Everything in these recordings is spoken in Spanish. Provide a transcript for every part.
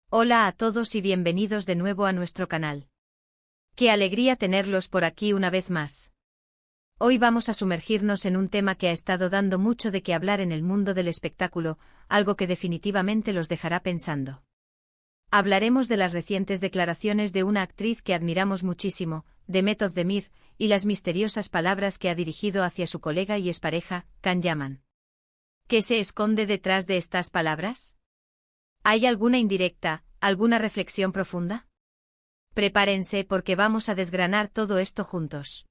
Hola a todos y bienvenidos de nuevo a nuestro canal. Qué alegría tenerlos por aquí una vez más. Hoy vamos a sumergirnos en un tema que ha estado dando mucho de qué hablar en el mundo del espectáculo, algo que definitivamente los dejará pensando. Hablaremos de las recientes declaraciones de una actriz que admiramos muchísimo, Demet Özdemir, y las misteriosas palabras que ha dirigido hacia su colega y expareja, Can Yaman. ¿Qué se esconde detrás de estas palabras? ¿Hay alguna indirecta, alguna reflexión profunda? Prepárense porque vamos a desgranar todo esto juntos.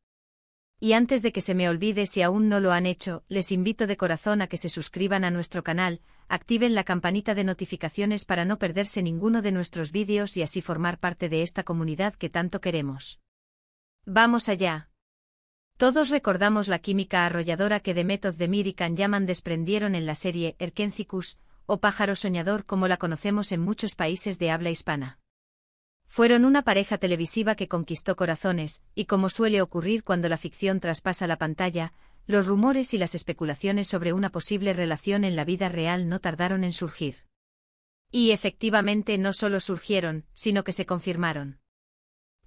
Y antes de que se me olvide, si aún no lo han hecho, les invito de corazón a que se suscriban a nuestro canal, activen la campanita de notificaciones para no perderse ninguno de nuestros vídeos y así formar parte de esta comunidad que tanto queremos. ¡Vamos allá! Todos recordamos la química arrolladora que Demet Özdemir y Can Yaman desprendieron en la serie Erkencikus, o Pájaro Soñador como la conocemos en muchos países de habla hispana. Fueron una pareja televisiva que conquistó corazones, y como suele ocurrir cuando la ficción traspasa la pantalla, los rumores y las especulaciones sobre una posible relación en la vida real no tardaron en surgir. Y efectivamente no solo surgieron, sino que se confirmaron.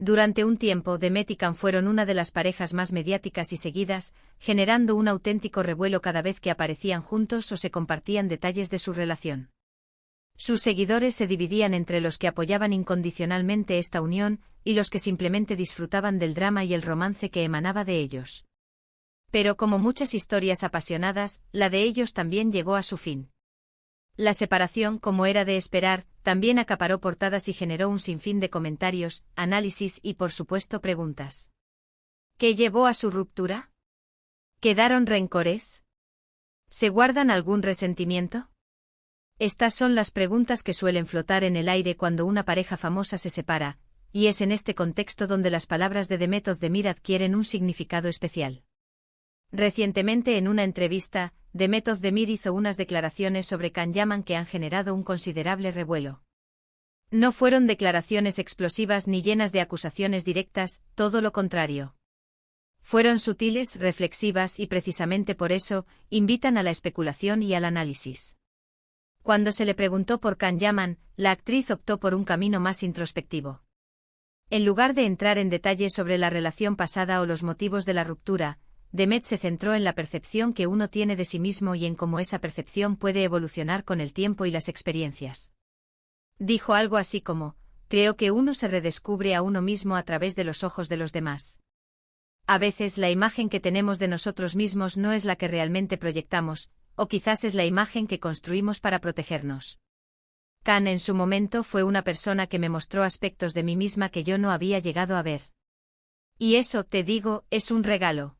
Durante un tiempo, Demet y Can fueron una de las parejas más mediáticas y seguidas, generando un auténtico revuelo cada vez que aparecían juntos o se compartían detalles de su relación. Sus seguidores se dividían entre los que apoyaban incondicionalmente esta unión y los que simplemente disfrutaban del drama y el romance que emanaba de ellos. Pero como muchas historias apasionadas, la de ellos también llegó a su fin. La separación, como era de esperar, también acaparó portadas y generó un sinfín de comentarios, análisis y por supuesto preguntas. ¿Qué llevó a su ruptura? ¿Quedaron rencores? ¿Se guardan algún resentimiento? Estas son las preguntas que suelen flotar en el aire cuando una pareja famosa se separa, y es en este contexto donde las palabras de Demet Özdemir adquieren un significado especial. Recientemente en una entrevista, Demet Özdemir hizo unas declaraciones sobre Can Yaman que han generado un considerable revuelo. No fueron declaraciones explosivas ni llenas de acusaciones directas, todo lo contrario. Fueron sutiles, reflexivas y precisamente por eso, invitan a la especulación y al análisis. Cuando se le preguntó por Can Yaman, la actriz optó por un camino más introspectivo. En lugar de entrar en detalles sobre la relación pasada o los motivos de la ruptura, Demet se centró en la percepción que uno tiene de sí mismo y en cómo esa percepción puede evolucionar con el tiempo y las experiencias. Dijo algo así como, creo que uno se redescubre a uno mismo a través de los ojos de los demás. A veces la imagen que tenemos de nosotros mismos no es la que realmente proyectamos, o quizás es la imagen que construimos para protegernos. Can en su momento fue una persona que me mostró aspectos de mí misma que yo no había llegado a ver. Y eso, te digo, es un regalo.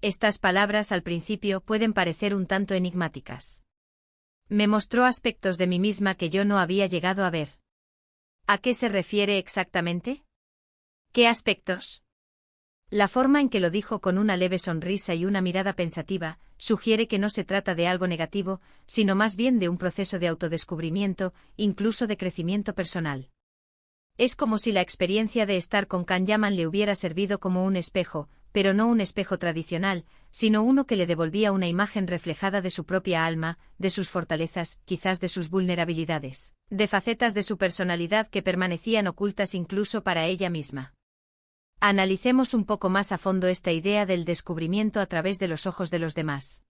Estas palabras al principio pueden parecer un tanto enigmáticas. Me mostró aspectos de mí misma que yo no había llegado a ver. ¿A qué se refiere exactamente? ¿Qué aspectos? La forma en que lo dijo con una leve sonrisa y una mirada pensativa, sugiere que no se trata de algo negativo, sino más bien de un proceso de autodescubrimiento, incluso de crecimiento personal. Es como si la experiencia de estar con Can Yaman le hubiera servido como un espejo, pero no un espejo tradicional, sino uno que le devolvía una imagen reflejada de su propia alma, de sus fortalezas, quizás de sus vulnerabilidades, de facetas de su personalidad que permanecían ocultas incluso para ella misma. Analicemos un poco más a fondo esta idea del descubrimiento a través de los ojos de los demás.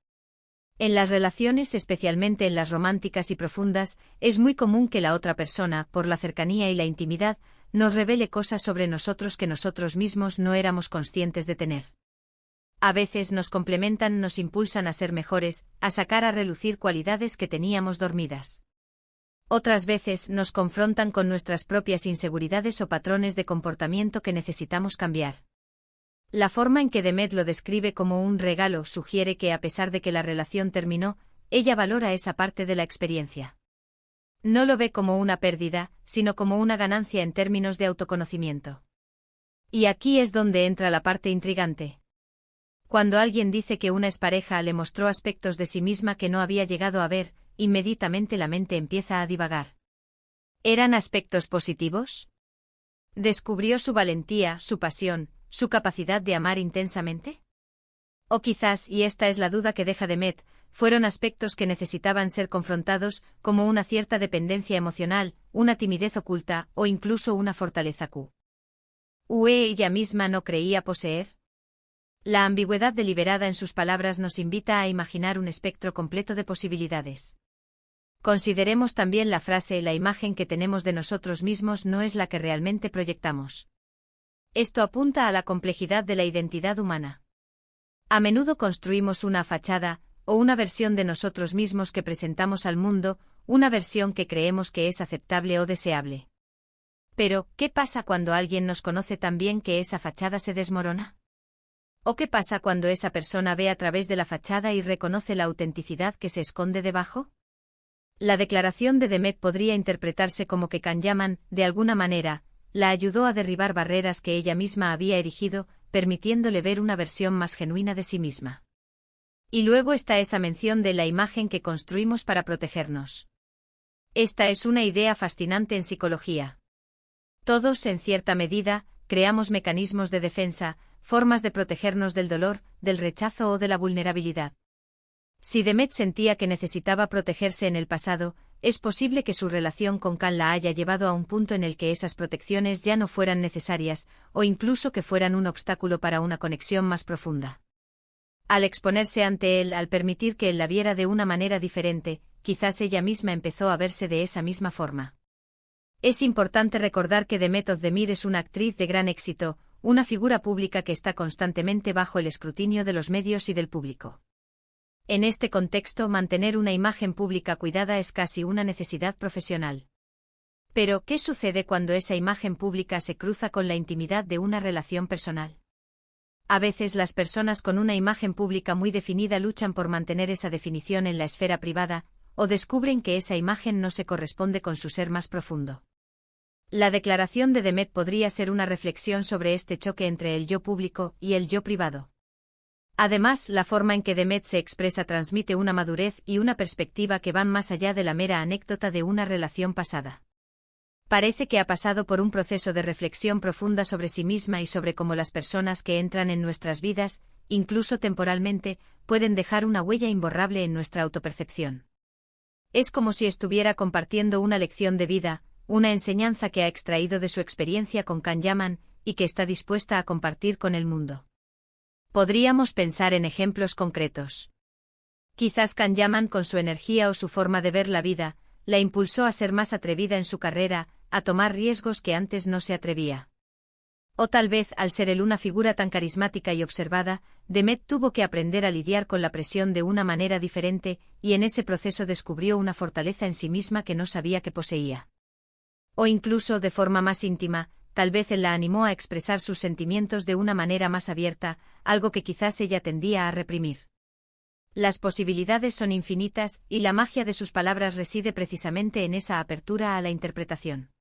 En las relaciones, especialmente en las románticas y profundas, es muy común que la otra persona, por la cercanía y la intimidad, nos revele cosas sobre nosotros que nosotros mismos no éramos conscientes de tener. A veces nos complementan, nos impulsan a ser mejores, a sacar a relucir cualidades que teníamos dormidas. Otras veces nos confrontan con nuestras propias inseguridades o patrones de comportamiento que necesitamos cambiar. La forma en que Demet lo describe como un regalo sugiere que a pesar de que la relación terminó, ella valora esa parte de la experiencia. No lo ve como una pérdida, sino como una ganancia en términos de autoconocimiento. Y aquí es donde entra la parte intrigante. Cuando alguien dice que una expareja le mostró aspectos de sí misma que no había llegado a ver, inmediatamente la mente empieza a divagar. ¿Eran aspectos positivos? ¿Descubrió su valentía, su pasión, su capacidad de amar intensamente? O quizás, y esta es la duda que deja Demet, fueron aspectos que necesitaban ser confrontados, como una cierta dependencia emocional, una timidez oculta o incluso una fortaleza ella misma no creía poseer? La ambigüedad deliberada en sus palabras nos invita a imaginar un espectro completo de posibilidades. Consideremos también la frase: la imagen que tenemos de nosotros mismos no es la que realmente proyectamos. Esto apunta a la complejidad de la identidad humana. A menudo construimos una fachada, o una versión de nosotros mismos que presentamos al mundo, una versión que creemos que es aceptable o deseable. Pero, ¿qué pasa cuando alguien nos conoce tan bien que esa fachada se desmorona? ¿O qué pasa cuando esa persona ve a través de la fachada y reconoce la autenticidad que se esconde debajo? La declaración de Demet podría interpretarse como que Can Yaman, de alguna manera, la ayudó a derribar barreras que ella misma había erigido, permitiéndole ver una versión más genuina de sí misma. Y luego está esa mención de la imagen que construimos para protegernos. Esta es una idea fascinante en psicología. Todos, en cierta medida, creamos mecanismos de defensa, formas de protegernos del dolor, del rechazo o de la vulnerabilidad. Si Demet sentía que necesitaba protegerse en el pasado, es posible que su relación con Can la haya llevado a un punto en el que esas protecciones ya no fueran necesarias, o incluso que fueran un obstáculo para una conexión más profunda. Al exponerse ante él, al permitir que él la viera de una manera diferente, quizás ella misma empezó a verse de esa misma forma. Es importante recordar que Demet Özdemir es una actriz de gran éxito, una figura pública que está constantemente bajo el escrutinio de los medios y del público. En este contexto, mantener una imagen pública cuidada es casi una necesidad profesional. Pero, ¿qué sucede cuando esa imagen pública se cruza con la intimidad de una relación personal? A veces las personas con una imagen pública muy definida luchan por mantener esa definición en la esfera privada, o descubren que esa imagen no se corresponde con su ser más profundo. La declaración de Demet podría ser una reflexión sobre este choque entre el yo público y el yo privado. Además, la forma en que Demet se expresa transmite una madurez y una perspectiva que van más allá de la mera anécdota de una relación pasada. Parece que ha pasado por un proceso de reflexión profunda sobre sí misma y sobre cómo las personas que entran en nuestras vidas, incluso temporalmente, pueden dejar una huella imborrable en nuestra autopercepción. Es como si estuviera compartiendo una lección de vida, una enseñanza que ha extraído de su experiencia con Can Yaman y que está dispuesta a compartir con el mundo. Podríamos pensar en ejemplos concretos. Quizás Can Yaman, con su energía o su forma de ver la vida, la impulsó a ser más atrevida en su carrera, a tomar riesgos que antes no se atrevía. O tal vez, al ser él una figura tan carismática y observada, Demet tuvo que aprender a lidiar con la presión de una manera diferente, y en ese proceso descubrió una fortaleza en sí misma que no sabía que poseía. O incluso, de forma más íntima, tal vez él la animó a expresar sus sentimientos de una manera más abierta, algo que quizás ella tendía a reprimir. Las posibilidades son infinitas, y la magia de sus palabras reside precisamente en esa apertura a la interpretación.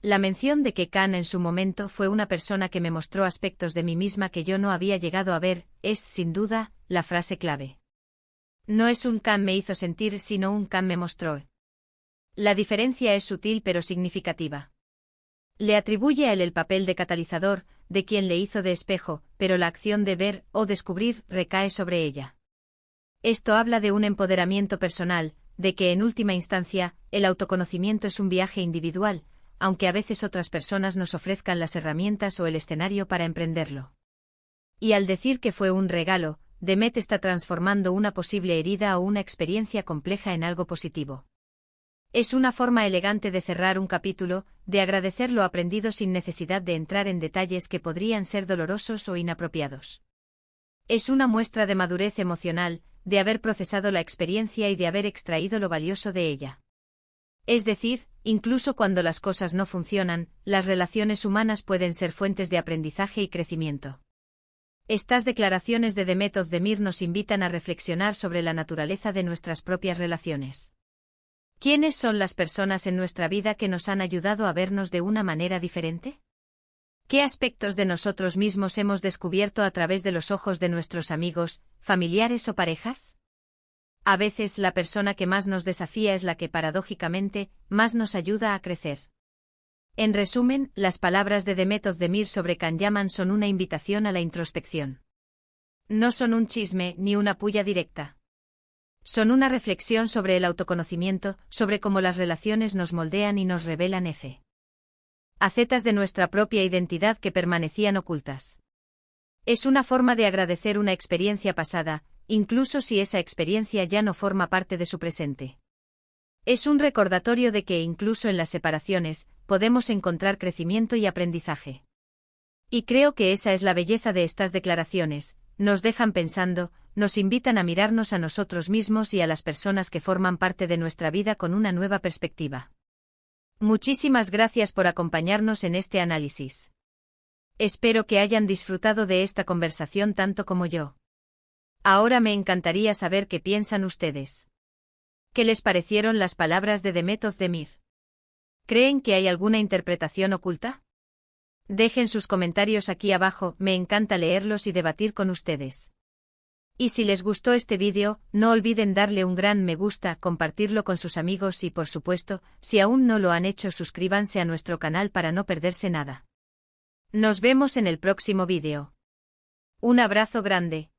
La mención de que Can en su momento fue una persona que me mostró aspectos de mí misma que yo no había llegado a ver, es, sin duda, la frase clave. No es un Can me hizo sentir, sino un Can me mostró. La diferencia es sutil pero significativa. Le atribuye a él el papel de catalizador, de quien le hizo de espejo, pero la acción de ver o descubrir recae sobre ella. Esto habla de un empoderamiento personal, de que en última instancia, el autoconocimiento es un viaje individual, aunque a veces otras personas nos ofrezcan las herramientas o el escenario para emprenderlo. Y al decir que fue un regalo, Demet está transformando una posible herida o una experiencia compleja en algo positivo. Es una forma elegante de cerrar un capítulo, de agradecer lo aprendido sin necesidad de entrar en detalles que podrían ser dolorosos o inapropiados. Es una muestra de madurez emocional, de haber procesado la experiencia y de haber extraído lo valioso de ella. Es decir, incluso cuando las cosas no funcionan, las relaciones humanas pueden ser fuentes de aprendizaje y crecimiento. Estas declaraciones de Demet Özdemir nos invitan a reflexionar sobre la naturaleza de nuestras propias relaciones. ¿Quiénes son las personas en nuestra vida que nos han ayudado a vernos de una manera diferente? ¿Qué aspectos de nosotros mismos hemos descubierto a través de los ojos de nuestros amigos, familiares o parejas? A veces la persona que más nos desafía es la que paradójicamente más nos ayuda a crecer. En resumen, las palabras de Demet Özdemir sobre Can Yaman son una invitación a la introspección. No son un chisme ni una pulla directa. Son una reflexión sobre el autoconocimiento, sobre cómo las relaciones nos moldean y nos revelan facetas de nuestra propia identidad que permanecían ocultas. Es una forma de agradecer una experiencia pasada, incluso si esa experiencia ya no forma parte de su presente. Es un recordatorio de que incluso en las separaciones, podemos encontrar crecimiento y aprendizaje. Y creo que esa es la belleza de estas declaraciones, nos dejan pensando, nos invitan a mirarnos a nosotros mismos y a las personas que forman parte de nuestra vida con una nueva perspectiva. Muchísimas gracias por acompañarnos en este análisis. Espero que hayan disfrutado de esta conversación tanto como yo. Ahora me encantaría saber qué piensan ustedes. ¿Qué les parecieron las palabras de Demet Özdemir? ¿Creen que hay alguna interpretación oculta? Dejen sus comentarios aquí abajo, me encanta leerlos y debatir con ustedes. Y si les gustó este vídeo, no olviden darle un gran me gusta, compartirlo con sus amigos y por supuesto, si aún no lo han hecho, suscríbanse a nuestro canal para no perderse nada. Nos vemos en el próximo vídeo. Un abrazo grande.